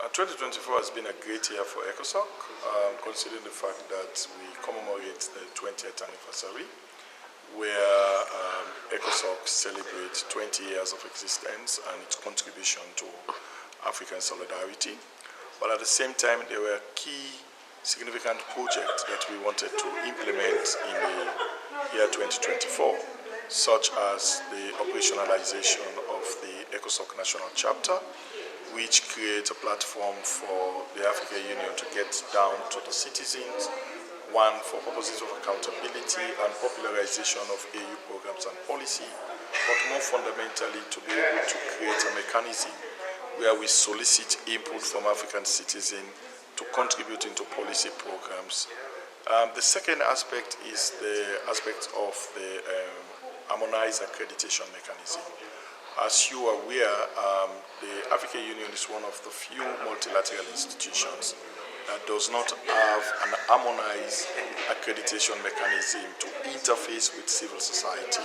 2024 has been a great year for ECOSOCC, considering the fact that we commemorate the 20th anniversary, where ECOSOCC celebrates 20 years of existence and its contribution to African solidarity. But at the same time, there were key significant projects that we wanted to implement in the year 2024, such as the operationalization of the ECOSOCC National Chapter, which creates a platform for the African Union to get down to the citizens, one for purposes of accountability and popularization of AU programs and policy, but more fundamentally to be able to create a mechanism where we solicit input from African citizens to contribute into policy programs. The second aspect is the aspect of the harmonized accreditation mechanism. As you are aware, the African Union is one of the few multilateral institutions that does not have an harmonized accreditation mechanism to interface with civil society,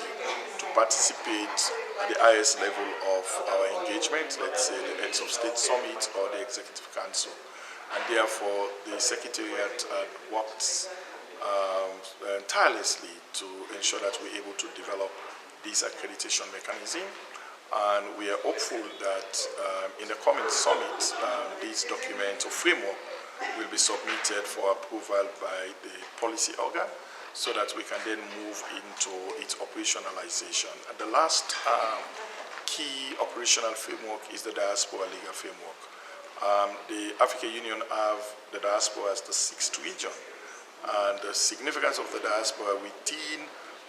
to participate at the highest level of our engagement, let's say the Heads of State Summit or the Executive Council. And therefore, the Secretariat works tirelessly to ensure that we're able to develop this accreditation mechanism. And we are hopeful that in the coming summit, this document or framework will be submitted for approval by the policy organ so that we can then move into its operationalization. And the last key operational framework is the diaspora legal framework. The African Union have the diaspora as the sixth region, and the significance of the diaspora within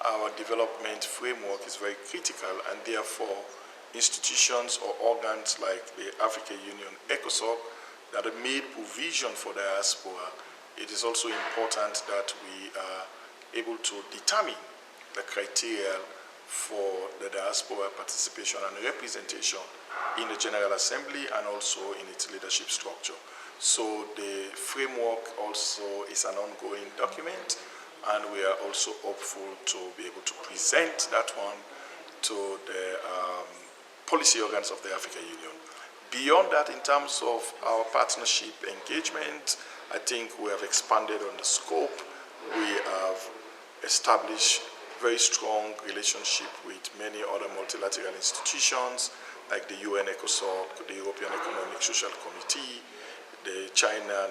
our development framework is very critical, and therefore institutions or organs like the African Union, ECOSOCC, that have made provision for diaspora, it is also important that we are able to determine the criteria for the diaspora participation and representation in the General Assembly and also in its leadership structure. So the framework also is an ongoing document, and we are also hopeful to be able to present that one to the policy organs of the African Union. Beyond that, in terms of our partnership engagement, I think we have expanded on the scope. We have established very strong relationship with many other multilateral institutions like the UN ECOSOC, the European Economic Social Committee, the China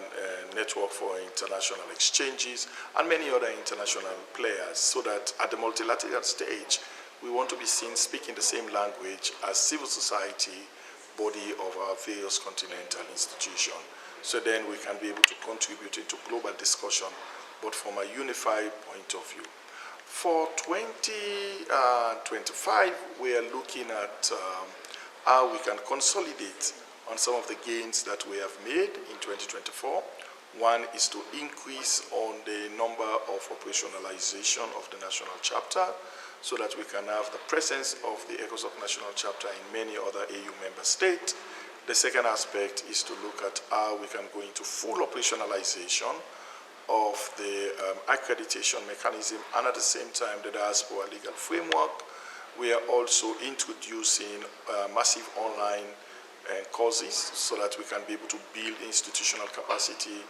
Network for International Exchanges, and many other international players, so that at the multilateral stage, we want to be seen speaking the same language as civil society body of our various continental institutions. So then we can be able to contribute into global discussion, but from a unified point of view. For 2025, we are looking at how we can consolidate on some of the gains that we have made in 2024. One is to increase on the number of operationalization of the national chapter, so that we can have the presence of the ECOSOCC National Chapter in many other AU member states. The second aspect is to look at how we can go into full operationalization of the accreditation mechanism, and at the same time the diaspora legal framework. We are also introducing massive online courses so that we can be able to build institutional capacity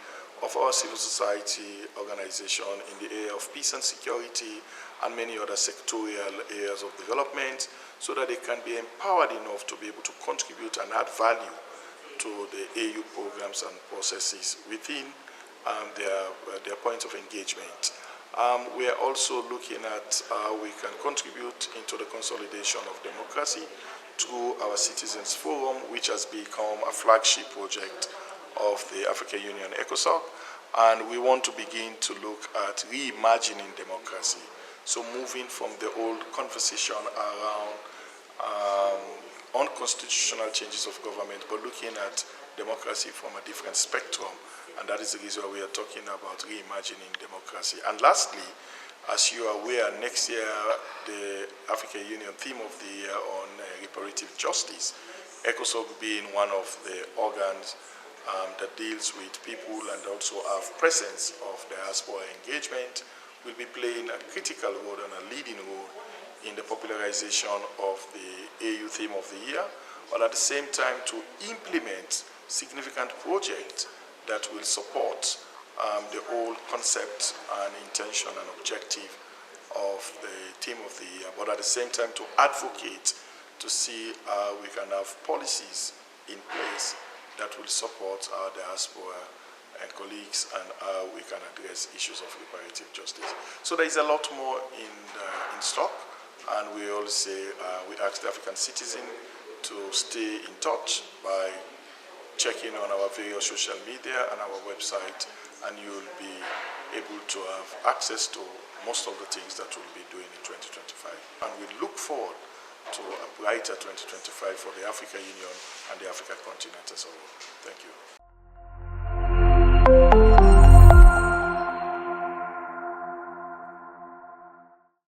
of our civil society organization in the area of peace and security and many other sectorial areas of development, so that they can be empowered enough to be able to contribute and add value to the AU programs and processes within their points of engagement. We are also looking at how we can contribute into the consolidation of democracy through our Citizens Forum, which has become a flagship project of the African Union ECOSOC, and we want to begin to look at reimagining democracy. So moving from the old conversation around unconstitutional changes of government, but looking at democracy from a different spectrum, and that is the reason why we are talking about reimagining democracy. And lastly, as you are aware, next year the African Union theme of the year on reparative justice, ECOSOC being one of the organs that deals with people and also have presence of diaspora engagement, will be playing a critical role and a leading role in the popularization of the AU theme of the year, but at the same time to implement significant project that will support the whole concept and intention and objective of the theme of the year, but at the same time to advocate to see how we can have policies in place that will support our diaspora and colleagues and how we can address issues of reparative justice. So there is a lot more in stock, and we all say we ask the African citizen to stay in touch by checking on our various social media and our website, and you'll be able to have access to most of the things that we'll be doing in 2025. And we look forward to a brighter 2025 for the African Union and the African continent as a whole. Thank you.